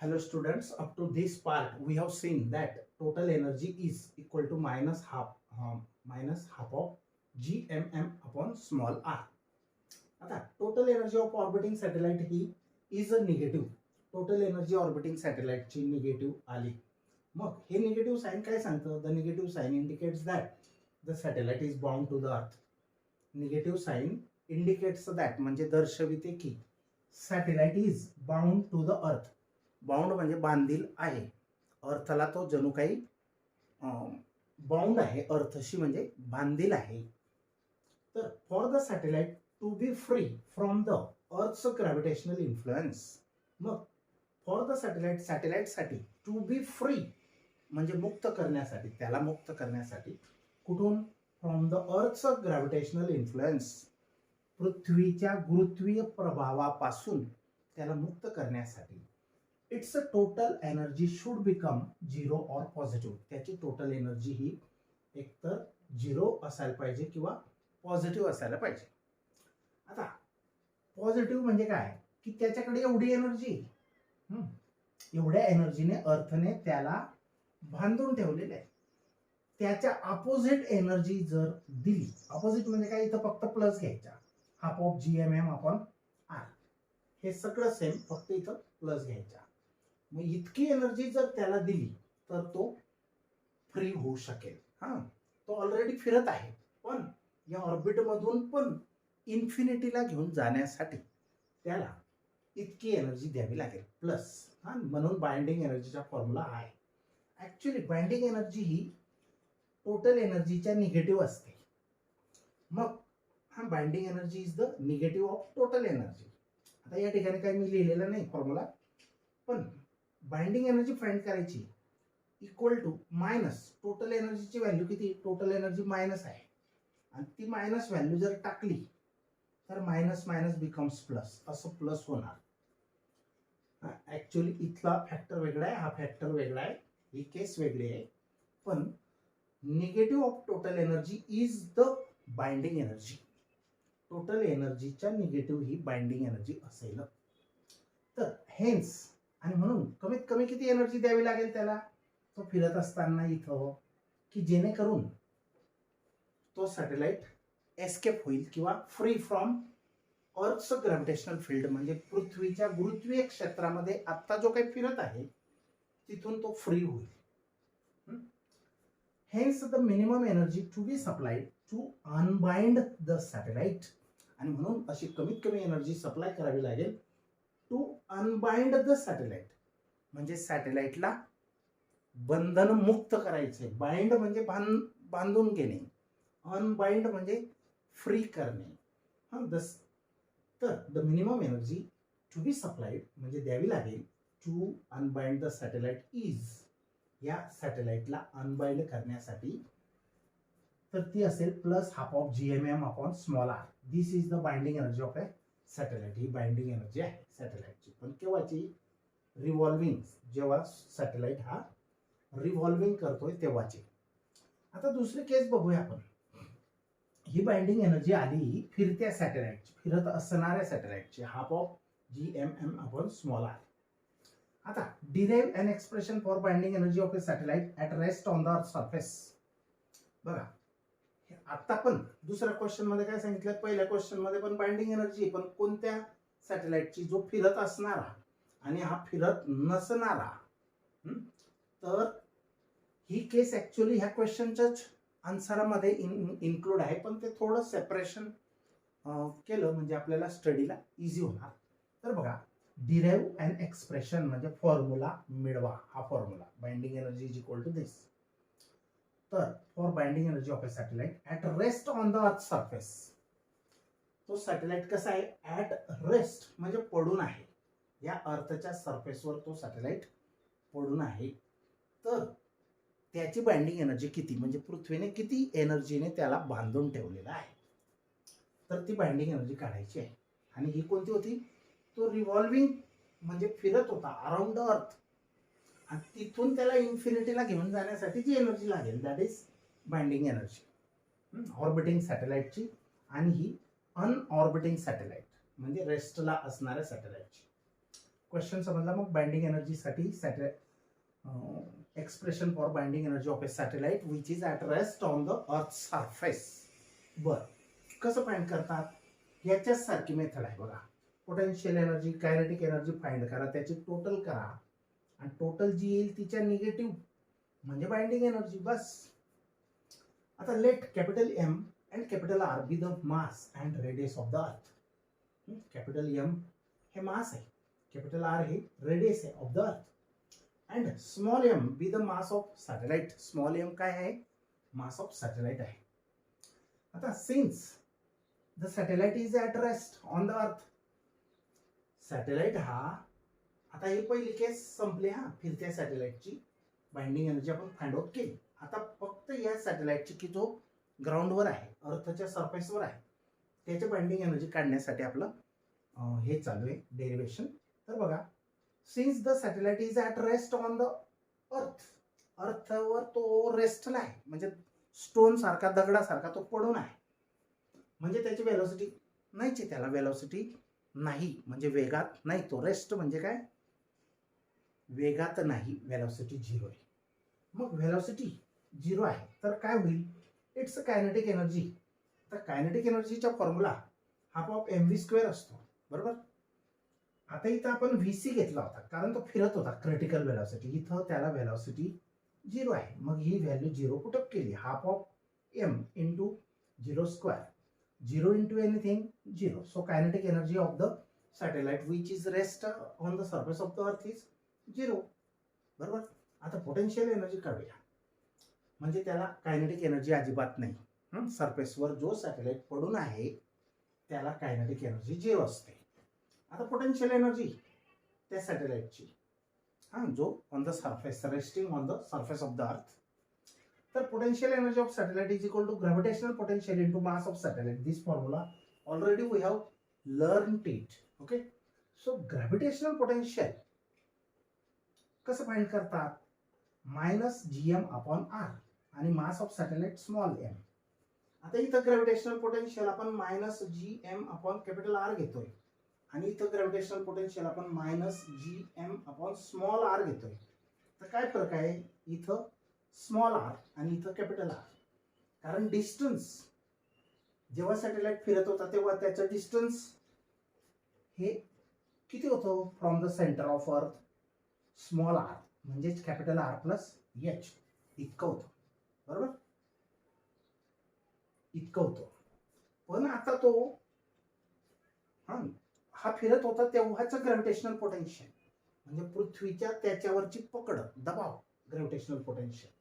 Hello students, up to this part we have seen that total energy is equal to minus half of gmm upon small r. आता total energy of orbiting satellite he is a negative. Total energy orbiting satellite ची negative आली. मग हे negative sign काय सांगतं? The negative sign indicates that the satellite is bound to the earth. Negative sign indicates that म्हणजे दर्शविते की satellite is bound to the earth. Bound म्हणजे बांधील आहे. अर्थला तो जणू काही बाउंड आहे, अर्थशी म्हणजे बांधील आहे. तर for the satellite to be free from the earth's gravitational influence. मग फॉर द सॅटेलाइटसाठी टू बी फ्री म्हणजे मुक्त करण्यासाठी, त्याला मुक्त करण्यासाठी कुठून? From the earth's gravitational influence, पृथ्वीच्या गुरुत्वीय प्रभावापासून त्याला मुक्त करण्यासाठी its total energy should become zero or positive. त्याची टोटल एनर्जी ही एकतर झिरो असायला पाहिजे किंवा पॉझिटिव्ह असायला पाहिजे. आता पॉझिटिव्ह म्हणजे काय की त्याच्याकडे एवढी एनर्जी, एवढ्या एनर्जीने अर्थने त्याला बांधून ठेवलेलं आहे. त्याच्या अपोजिट एनर्जी जर दिली, अपोजिट म्हणजे काय, इथं फक्त प्लस घ्यायचा, half of gmm upon r, हे सगळं सेम, फक्त इथं प्लस घ्यायचा. मग इतकी एनर्जी जर त्याला दिली तर तो फ्री होऊ शकेल. तो ऑलरेडी फिरत आहे, पण या ऑर्बिट मधून पण इन्फिनिटीला घेऊन जाण्यासाठी त्याला इतकी एनर्जी द्यावी लागेल प्लस. म्हणून बाइंडिंग एनर्जीचा फॉर्म्युला आहे. ऍक्च्युली बाइंडिंग एनर्जी ही टोटल एनर्जीच्या निगेटिव्ह असते. मग binding energy is the negative of total energy. आता या ठिकाणी काही मी लिहिलेलं नाही फॉर्म्युला, पण बाइंडिंग एनर्जी फाइंड करायची इक्वल टू मायनस टोटल एनर्जीची व्हॅल्यू किती? टोटल एनर्जी मायनस आहे, आणि ती मायनस व्हॅल्यू जर टाकली तर मायनस मायनस बिकम्स प्लस, असं प्लस होणार. ऍक्च्युली इथला फॅक्टर वेगळा आहे, हा फॅक्टर वेगळा आहे, ही केस वेगळी आहे. पण negative of total energy is the binding energy. Total एनर्जीच्या निगेटिव्ह ही बाइंडिंग एनर्जी असेल. तर हेन्स, आणि म्हणून कमीत कमी किती एनर्जी द्यावी लागेल त्याला तो फिरत असताना इथं, की जेणेकरून तो सॅटेलाइट एस्केप होईल किंवा free from earth's gravitational field, म्हणजे पृथ्वीच्या गुरुत्वीय क्षेत्रामध्ये आता जो काही फिरत आहे तिथून तो फ्री होईल. Hence the minimum energy to be supplied to unbind the satellite. आणि म्हणून अशी कमीत कमी एनर्जी सप्लाय करावी लागेल टू अनबाइंड द सॅटेलाइट, म्हणजे सॅटेलाइटला बंधन मुक्त करायचे. बाइंड म्हणजे बांधून घेणे, अनबाइंड म्हणजे फ्री करणे. तर the minimum energy to be supplied म्हणजे द्यावी लागेल to unbind the satellite is, या सॅटेलाइटला अनबाइंड करण्यासाठी, तर ती असेल plus half of gmm upon small r. This is the binding energy of a satellite. ही बाइंडिंग एनर्जी आहे सॅटेलाइटची. पण केव्हाची? रिव्हॉल्विंग, जेव्हा सॅटेलाइट हा रिव्हॉल्विंग करतोय तेव्हाची. आता दुसरी केस बघूया आपण. ही बाइंडिंग एनर्जी आली फिरत्या सॅटेलाइटची, फिरत असणाऱ्या सॅटेलाइटची, half of gmm upon small r. आता derive an expression for binding energy of a satellite at rest on the earth surface. बघा, आता पण दुसऱ्या क्वेश्चन मध्ये काय सांगितलं? पहिल्या क्वेश्चन मध्ये पण बाइंडिंग एनर्जी, पण कोणत्या सॅटेलाइटची? जो फिरत असणारा आणि हा फिरत नसणारा. तर ही केस ऍक्च्युअली ह्या क्वेश्चनच्याच आन्सरमध्ये इन्क्लूड आहे, पण ते थोडं सेपरेशन केलं म्हणजे आपल्याला स्टडीला इझी होणार. तर बघा, डिराइव्ह अन एक्सप्रेशन म्हणजे फॉर्म्युला मिळवा. हा formula binding energy is equal to this. तर for binding energy of a satellite at rest on the earth surface, तो सॅटेलाइट कसा आहे? ऍट रेस्ट म्हणजे पडून आहे, या अर्थच्या सरफेसवर तो सॅटेलाइट पडून आहे. तर त्याची बाइंडिंग एनर्जी किती, म्हणजे पृथ्वीने किती एनर्जीने त्याला बांधून ठेवलेला आहे, तर ती बाइंडिंग एनर्जी काढायची आहे. आणि ही कोणती होती? तो रिव्हॉल्विंग म्हणजे फिरत होता अराउंड द अर्थ, आणि तिथून त्याला इन्फिनिटीला घेऊन जाण्यासाठी जी एनर्जी लागेल that is binding energy orbiting सॅटेलाइटची. आणि ही अनऑर्बिटिंग सॅटेलाइट म्हणजे रेस्टला असणाऱ्या सॅटेलाइटची. क्वेश्चन समजला. मग बाइंडिंग एनर्जीसाठी expression for binding energy of a satellite which is at rest on the earth surface. बर, कसं फाइंड करतात? याच्याच सारखी मेथड आहे बघा. Potential energy, kinetic energy find करा, त्याची टोटल करा आणि टोटल जी येईल तिच्या निगेटिव्ह म्हणजे बाइंडिंग एनर्जी. बस. आता let capital M and capital R be the mass and radius of the earth. Capital M हे मास आहे, कॅपिटल आर हे रेडियस आहे of the earth, and small m be the mass of satellite. Small m काय आहे? Mass of satellite आहे. आता since the satellite is at rest on the earth, satellite हा, आता ही पहिली केस संपली. हा, फिरत्या सॅटेलाइटची बाइंडिंग एनर्जी आपण फाइंड आउट केली. आता फक्त या सॅटेलाइटची की जो ग्राउंडवर आहे, अर्थच्या सरफेसवर आहे, त्याची बाइंडिंग एनर्जी काढण्यासाठी आपलं हे चालू आहे डेरिवेशन. तर बघा, since the satellite is at rest on the earth, अर्थवर तो रेस्टला आहे, म्हणजे स्टोन सारखा, दगडासारखा तो पडून आहे, म्हणजे त्याची वेलोसिटी नाहीच आहे, त्याला वेलोसिटी नाही, म्हणजे वेगात नाही तो. रेस्ट म्हणजे काय? वेगात नाही, वेलोसिटी झिरो आहे. मग वेलोसिटी झिरो आहे तर काय होईल? Its kinetic energy. तर कायनेटिक एनर्जीचा फॉर्म्युला हाफ ऑफ mv² असतो, बरोबर. आता इथं आपण vc घेतला होता कारण तो फिरत होता, क्रिटिकल वेलोसिटी. इथं त्याला वेलोसिटी झिरो आहे, मग ही व्हॅल्यू झिरो पुटअप केली. Half of m into 0², 0 into anything 0. So kinetic energy of the satellite which is rest on the surface of the earth is 0. बरोबर. आता पोटेन्शियल एनर्जी काढूया, म्हणजे त्याला कायनेटिक एनर्जी अजिबात नाही. सरफेसवर जो सॅटेलाइट पडून आहे त्याला कायनेटिक एनर्जी 0 असते. आता पोटेन्शियल एनर्जी त्या सॅटेलाइटची, जो on the surface, resting on the surface of the earth. तर potential energy of satellite is equal to gravitational potential into mass of satellite. This formula already we have learned it. Okay. So gravitational potential कसं find करतात? -gm upon r आणि mass of satellite small m. आता इथं gravitational potential आपण -gm upon capital R घेतोय आणि इथं gravitational potential आपण -gm अपॉन स्मॉल r घेतोय. तर काय फरक आहे? इथं स्मॉल r आणि इथं कॅपिटल R. कारण डिस्टन्स, जेव्हा सॅटेलाइट फिरत होता तेव्हा त्याचं डिस्टन्स हे किती होतं? From the centre of earth, small r म्हणजेच कॅपिटल R प्लस h इतकं होतं, बरोबर. इतकं होतं. पण आता तो हा फिरत होता तेव्हाचं ग्रॅव्हिटेशनल पोटेन्शियल म्हणजे पृथ्वीच्या त्याच्यावरची पकड, दबाव, ग्रॅव्हिटेशनल पोटेन्शियल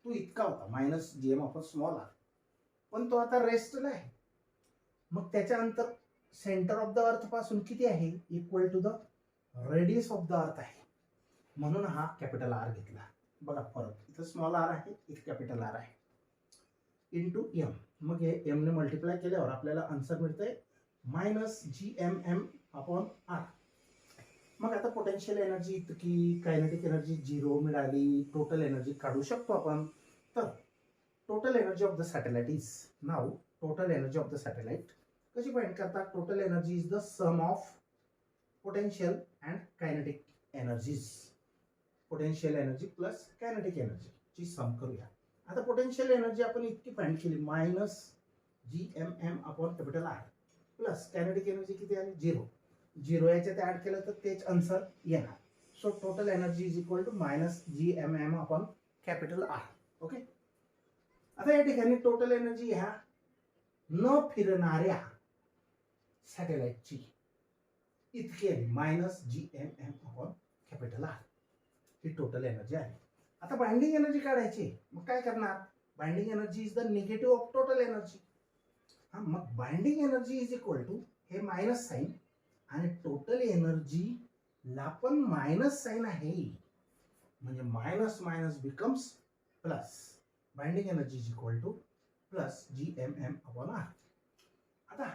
तो इतका होता, -gm अपॉन स्मॉल r. पण तो आता रेस्टला आहे. मग त्याच्या अंतर सेंटर ऑफ द अर्थ पासून किती आहे? Equal to the radius of the earth आहे, म्हणून हा कॅपिटल R घेतला. बघा फरक, इथं स्मॉल r आहे, इथं कॅपिटल R आहे, इंटू m. मग हे m ने मल्टिप्लाय केल्यावर आपल्याला आन्सर मिळतंय -gmm अपॉन r. मग आता पोटेन्शियल एनर्जी इतकी, कायनेटिक एनर्जी 0 मिळाली, टोटल एनर्जी काढू शकतो आपण. तर total energy of the satellite is, नाव total energy of the satellite कशी फाइंड करतात? Total energy is the sum of potential and kinetic energies. Potential energy plus kinetic energy ची sum करूया. आता पोटेन्शियल एनर्जी आपण इतकी फाइंड केली, -gmm upon capital R plus kinetic energy किती आली? 0. 0 याच्यात ऍड केलं तर तेच आन्सर येणार. So total energy is equal to -gmm upon capital R. Okay. आता या ठिकाणी टोटल एनर्जी ह्या न फिरणाऱ्या सॅटेलाइटची इतकी आली, -gmm अपॉन कॅपिटल R. ही टोटल एनर्जी आहे. आता बाइंडिंग एनर्जी काढायची, मग काय करणार? Binding energy is the negative of total energy. मग binding energy is equal to हे मायनस साइन आणि टोटल एनर्जी ला पण मायनस साइन आहे, म्हणजे minus minus becomes plus. Binding energy is equal to plus gmm upon r. आता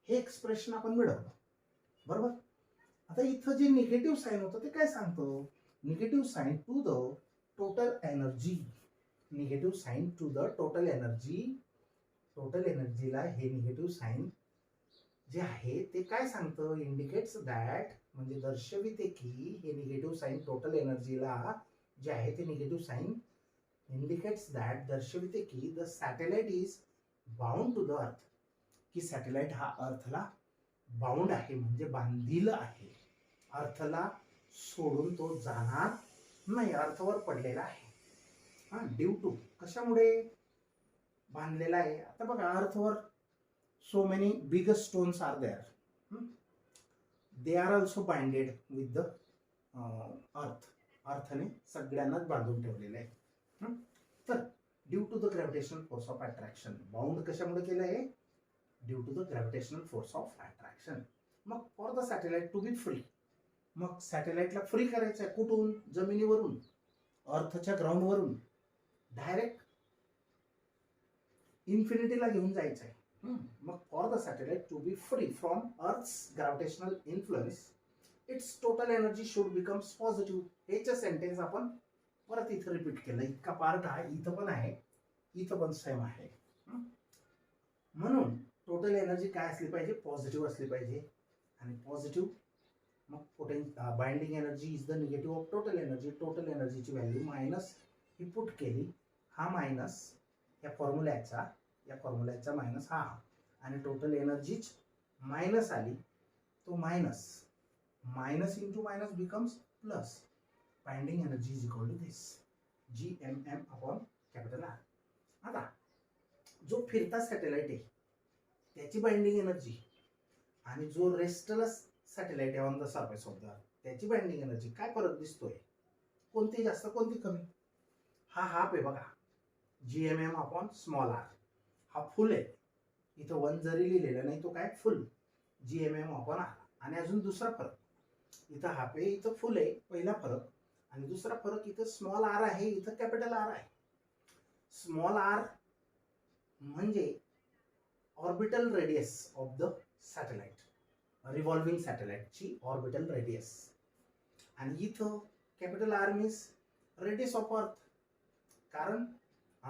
हे expression आपण मिळवलं, बरोबर. आता इथं जे निगेटिव्ह साइन होतं ते काय सांगतो? Negative sign to the total energy. Negative sign to the total energy. Total एनर्जीला हे निगेटिव्ह साइन जे आहे ते काय सांगतं, इंडिकेट्स दॅट, म्हणजे दर्शविते की हे निगेटिव्ह साईन टोटल एनर्जीला जे आहे ते निगेटिव्ह साईन इंडिकेट्स दॅट, दर्शविते की the satellite is bound to the earth, की सॅटेलाइट हा अर्थला बाउंड आहे, म्हणजे बांधील आहे, अर्थला सोडून तो जाणार नाही, अर्थवर पडलेला आहे. हा, ड्यू टू, कशामुळे बांधलेला आहे, आता बघा अर्थवर so many bigger stones are there. They are also binded with the earth. अर्थने सगळ्यांनाच बांधून ठेवलेलं आहे. तर due to the gravitational force of attraction, bound कशामुळे केलं आहे, due to the gravitational force of attraction. मग for the satellite to be free, मग सॅटेलाइटला फ्री करायचं आहे कुठून, जमिनीवरून, अर्थच्या ग्राउंडवरून डायरेक्ट इन्फिनिटीला घेऊन जायचं आहे. मग for the satellite to be free from earth's gravitational influence, its total energy should becomes positive. हेच सेंटेन्स आपण परत इथं रिपीट केलं, इतका पार्ट आहे, इथं पण आहे, इथं पण सेम आहे. म्हणून टोटल एनर्जी काय असली पाहिजे, पॉझिटिव्ह असली पाहिजे. आणि पॉझिटिव्ह, मग binding energy is the negative of total energy. Total एनर्जीची व्हॅल्यू मायनस ही पुट केली, हा मायनस या फॉर्म्युल्याचा मायनस हा, आणि टोटल एनर्जीच मायनस आली, तो minus into minus becomes plus. Binding energy is equal to this GMM upon capital R. आता जो फिरता सॅटेलाइट आहे त्याची बाइंडिंग एनर्जी आणि जो रेस्टलेस सॅटेलाइट आहे on the surface of the अर्थ त्याची बाइंडिंग एनर्जी, काय फरक दिसतोय, कोणती जास्त कोणती कमी. हा हाफ आहे बघा, GMM अपॉन स्मॉल आर, हा फुल आहे, इथं 1 जरी लिहिलेलं नाही, तो काय फुल GMM अपॉन आर. आणि अजून दुसरा फरक, इथं हाफ आहे, इथं फुल आहे, पहिला फरक. आणि दुसरा फरक, इथं स्मॉल आर आहे, इथं कॅपिटल आर आहे. स्मॉल आर म्हणजे orbital radius of the satellite, revolving सॅटेलाइटची ऑर्बिटल रेडियस. आणि इथं capital R means radius of earth, कारण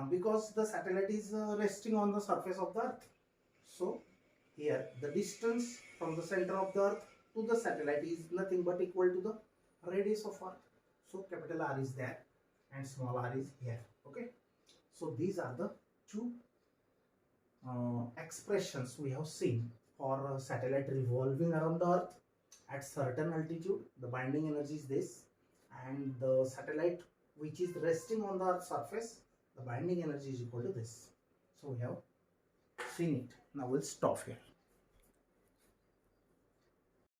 because the satellite is resting on the surface of the earth. So here the distance from the center of the earth to the satellite is nothing but equal to the radius of earth. So capital R is there and small r is here. Okay, so these are the two expressions we have seen for a satellite revolving around the earth at certain altitude. The binding energy is this, and the satellite which is resting on the earth's surface, the binding energy is equal to this. So we have seen it. Now we'll stop here.